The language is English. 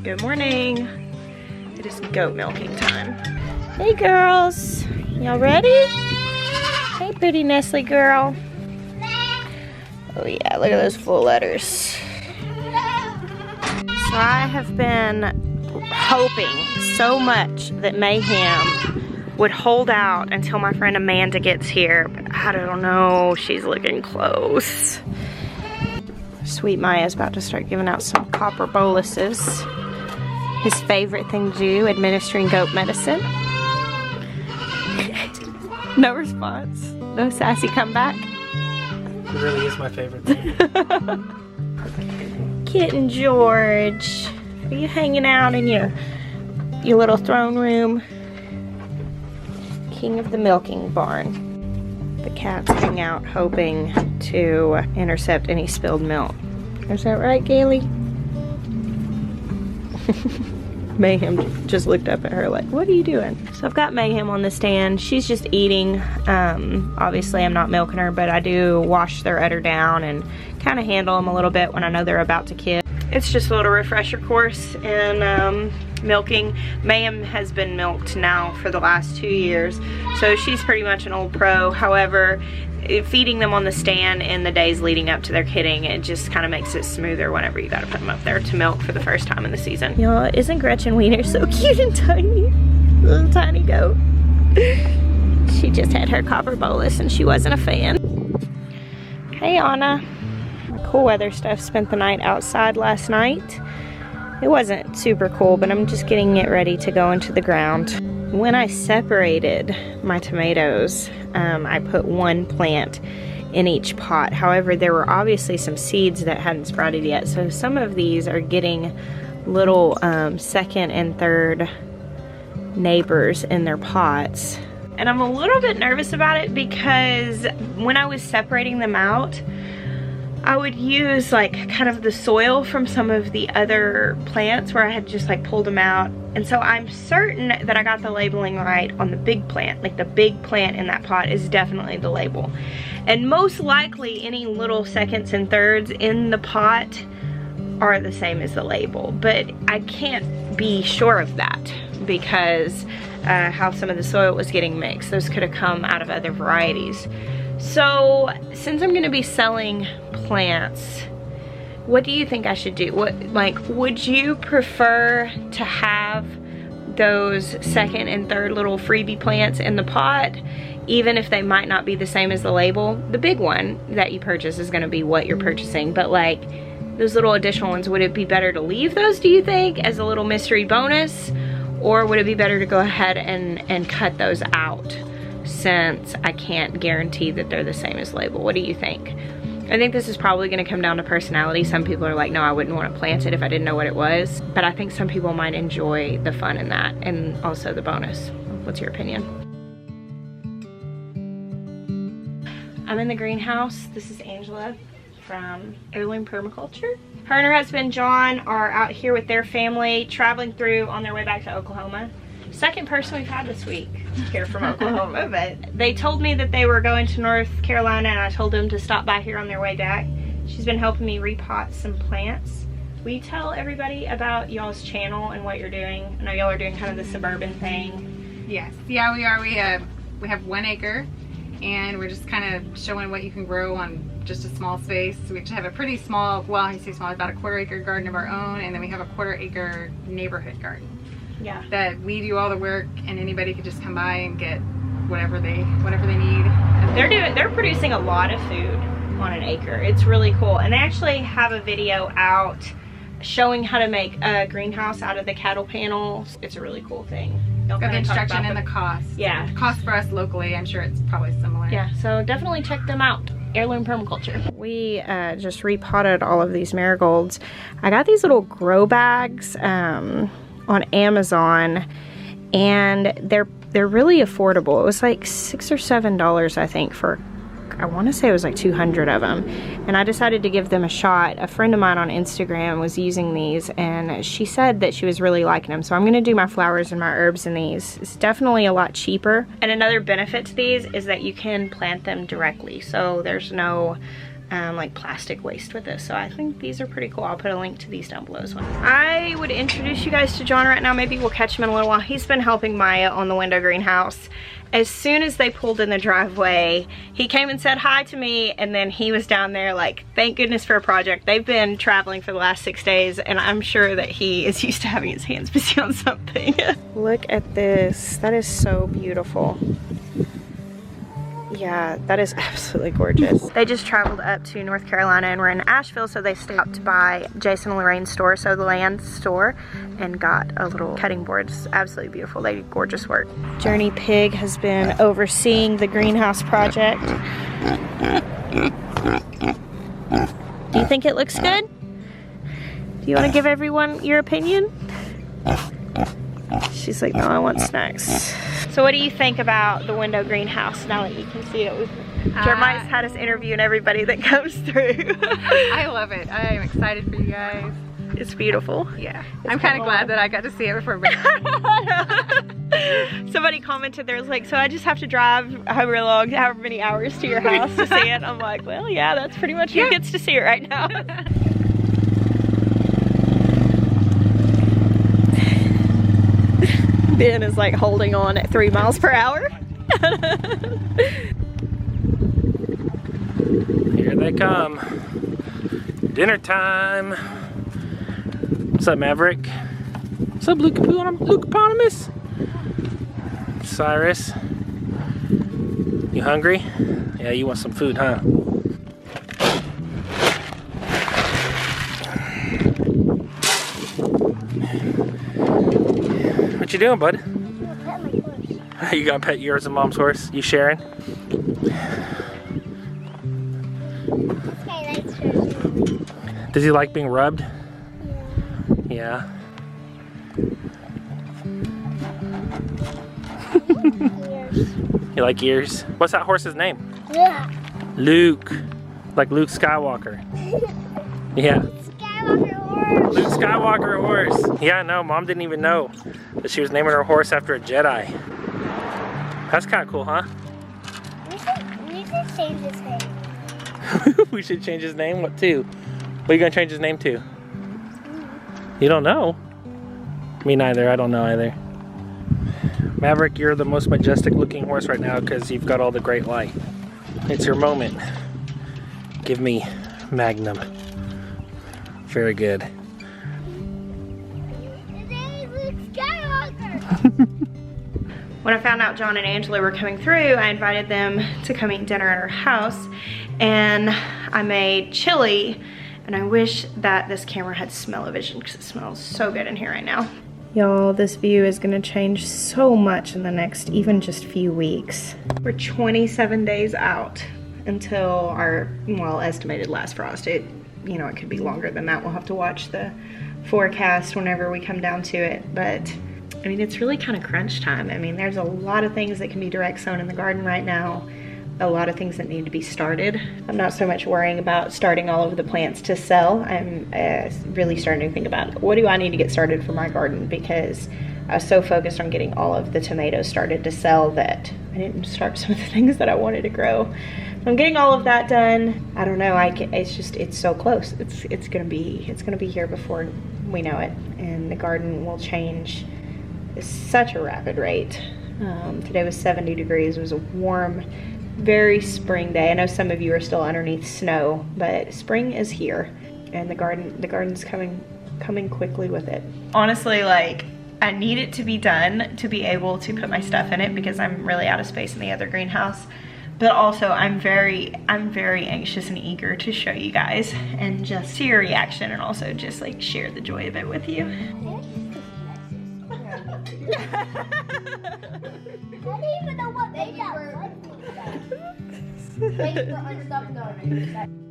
Good morning. It is goat milking time. Hey girls, y'all ready? Hey pretty Nestle girl. Oh yeah, look at those full letters. So I have been hoping so much that Mayhem would hold out until my friend Amanda gets here, but I don't know, she's looking close. Sweet Maya's about to start giving out some copper boluses. His favorite thing to do, administering goat medicine. No response. No sassy comeback. It really is my favorite thing. Kitten George, are you hanging out in your little throne room? King of the milking barn. The cats hang out hoping to intercept any spilled milk. Is that right, Gailey? Mayhem just looked up at her like, what are you doing? So I've got Mayhem on the stand. She's just eating. Obviously I'm not milking her, but I do wash their udder down and kind of handle them a little bit when I know they're about to kid. It's just a little refresher course in milking. Mayhem has been milked now for the last 2 years, so she's pretty much an old pro. However, feeding them on the stand in the days leading up to their kidding, it just kind of makes it smoother whenever you gotta put them up there to milk for the first time in the season. Y'all, isn't Gretchen Wiener so cute and tiny? Little tiny goat. She just had her copper bolus and she wasn't a fan. Hey Anna. Cool weather stuff. Spent the night outside last night. It wasn't super cool, but I'm just getting it ready to go into the ground. When I separated my tomatoes, I put one plant in each pot. However, there were obviously some seeds that hadn't sprouted yet, so some of these are getting little second and third neighbors in their pots. And I'm a little bit nervous about it because when I was separating them out, I would use like kind of the soil from some of the other plants where I had just like pulled them out. And so I'm certain that I got the labeling right on the big plant. Like the big plant in that pot is definitely the label. And most likely any little seconds and thirds in the pot are the same as the label. But I can't be sure of that because how some of the soil was getting mixed. Those could have come out of other varieties. So since I'm gonna be selling plants, what do you think I should do? Would you prefer to have those second and third little freebie plants in the pot, even if they might not be the same as the label? The big one that you purchase is gonna be what you're purchasing, but like those little additional ones, would it be better to leave those, do you think, as a little mystery bonus? Or would it be better to go ahead and cut those out, since I can't guarantee that they're the same as label? What do you think? I think this is probably gonna come down to personality. Some people are like, no, I wouldn't wanna plant it if I didn't know what it was. But I think some people might enjoy the fun in that and also the bonus. What's your opinion? I'm in the greenhouse. This is Angela from Heirloom Permaculture. Her and her husband John are out here with their family, traveling through on their way back to Oklahoma. Second person we've had this week here from Oklahoma, but they told me that they were going to North Carolina and I told them to stop by here on their way back. She's been helping me repot some plants. Will you tell everybody about y'all's channel and what you're doing? I know y'all are doing kind of the suburban thing. Yes, yeah, we are. We have 1 acre and we're just kind of showing what you can grow on just a small space. So we just have a pretty small, well, I say small, about a 1/4 acre garden of our own, and then we have a 1/4 acre neighborhood garden. Yeah. That we do all the work and anybody could just come by and get whatever they need. They're producing a lot of food on an acre. It's really cool. And they actually have a video out showing how to make a greenhouse out of the cattle panels. It's a really cool thing. Got the instruction and the cost. Yeah. Cost for us locally, I'm sure it's probably similar. Yeah, so definitely check them out. Heirloom Permaculture. We just repotted all of these marigolds. I got these little grow bags on Amazon, and they're really affordable. It was like $6 or $7, I think, for, I want to say it was like 200 of them. And I decided to give them a shot. A friend of mine on Instagram was using these and she said that she was really liking them. So I'm gonna do my flowers and my herbs in these. It's definitely a lot cheaper. And another benefit to these is that you can plant them directly. So there's no like plastic waste with this. So I think these are pretty cool. I'll put a link to these down below as well. I would introduce you guys to John right now. Maybe we'll catch him in a little while. He's been helping Maya on the window greenhouse. As soon as they pulled in the driveway, he came and said hi to me, and then he was down there like, thank goodness for a project. They've been traveling for the last 6 days, and I'm sure that he is used to having his hands busy on something. Look at this. That is so beautiful. Yeah, that is absolutely gorgeous. They just traveled up to North Carolina and we're in Asheville, so they stopped by Jason and Lorraine's store, so the land store, and got a little cutting board. It's absolutely beautiful. They do gorgeous work. Journey Pig has been overseeing the greenhouse project. Do you think it looks good? Do you want to give everyone your opinion? She's like, no, I want snacks. So what do you think about the window greenhouse now that you can see it? Jeremiah's had us interviewing everybody that comes through. I love it. I am excited for you guys. It's beautiful. Yeah. I'm kind of glad that I got to see it before. Somebody commented, there was like, so I just have to drive however many hours to your house to see it. I'm like, well, yeah, that's pretty much who gets to see it right now. Ben is like holding on at 3 miles per hour. Here they come. Dinner time. What's up, Maverick? What's up, Luke-Eponymous? Cyrus. You hungry? Yeah, you want some food, huh? What you doing, bud? Pet my horse. You gonna pet yours and mom's horse? You sharing? Okay, that's true. Does he like being rubbed? Yeah. Yeah. Ears. You like ears? What's that horse's name? Yeah. Luke. Like Luke Skywalker. Yeah. Skywalker horse. Luke Skywalker horse. Yeah, no, mom didn't even know that she was naming her horse after a Jedi. That's kind of cool, huh? We should change his name. We should change his name? What to? What are you gonna change his name to? You don't know? Me neither, I don't know either. Maverick, you're the most majestic looking horse right now because you've got all the great light. It's your moment. Give me Magnum. Very good. His name is Luke Skywalker. When I found out John and Angela were coming through, I invited them to come eat dinner at our house, and I made chili, and I wish that this camera had smell-o-vision because it smells so good in here right now. Y'all, this view is gonna change so much in the next even just few weeks. We're 27 days out until our, well, estimated last frost. It could be longer than that. We'll have to watch the forecast whenever we come down to it, but I mean, it's really kind of crunch time. I mean, there's a lot of things that can be direct sown in the garden right now, a lot of things that need to be started. I'm not so much worrying about starting all of the plants to sell. I'm really starting to think about, what do I need to get started for my garden, because I was so focused on getting all of the tomatoes started to sell that I didn't start some of the things that I wanted to grow. I'm getting all of that done. I don't know, it's so close. It's gonna be here before we know it, and the garden will change at such a rapid rate. Today was 70 degrees. It was a warm, very spring day. I know some of you are still underneath snow, but spring is here, and the garden's coming quickly with it. Honestly, like, I need it to be done to be able to put my stuff in it because I'm really out of space in the other greenhouse. But also I'm very anxious and eager to show you guys and just see your reaction, and also just like share the joy of it with you. I don't even know what made that. Thank you for unstuffing.